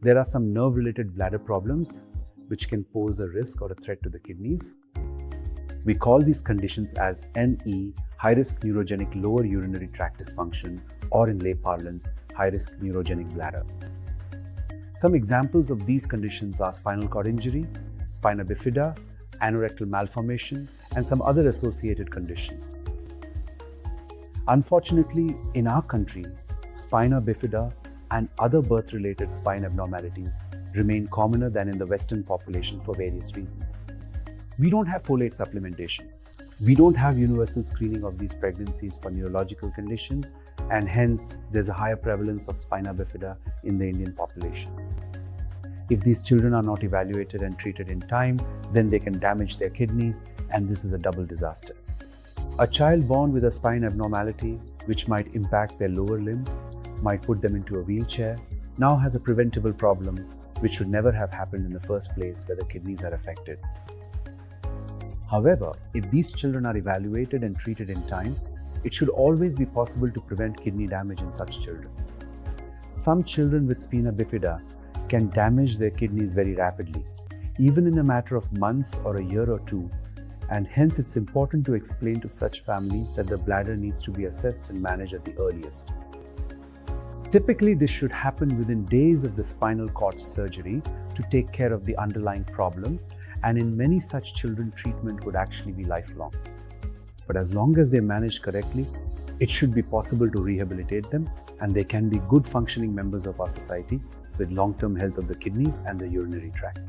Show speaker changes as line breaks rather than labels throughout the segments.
There are some nerve-related bladder problems which can pose a risk or a threat to the kidneys. We call these conditions as NE, high-risk neurogenic lower urinary tract dysfunction, or in lay parlance, high-risk neurogenic bladder. Some examples of these conditions are spinal cord injury, spina bifida, anorectal malformation, and some other associated conditions. Unfortunately, in our country, spina bifida and other birth-related spine abnormalities remain commoner than in the Western population for various reasons. We don't have folate supplementation. We don't have universal screening of these pregnancies for neurological conditions, and hence there's a higher prevalence of spina bifida in the Indian population. If these children are not evaluated and treated in time, then they can damage their kidneys, and this is a double disaster. A child born with a spine abnormality, which might impact their lower limbs, might put them into a wheelchair, now has a preventable problem which should never have happened in the first place, where the kidneys are affected. However, if these children are evaluated and treated in time, it should always be possible to prevent kidney damage in such children. Some children with spina bifida can damage their kidneys very rapidly, even in a matter of months or a year or two, and hence it's important to explain to such families that the bladder needs to be assessed and managed at the earliest. Typically, this should happen within days of the spinal cord surgery to take care of the underlying problem, and in many such children, treatment would actually be lifelong. But as long as they're managed correctly, it should be possible to rehabilitate them, and they can be good functioning members of our society with long-term health of the kidneys and the urinary tract.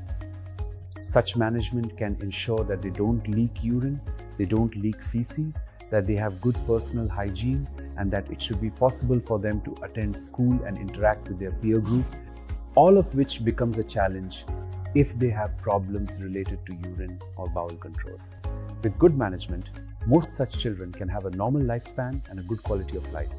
Such management can ensure that they don't leak urine, they don't leak feces, that they have good personal hygiene, and that it should be possible for them to attend school and interact with their peer group, all of which becomes a challenge if they have problems related to urine or bowel control. With good management, most such children can have a normal lifespan and a good quality of life.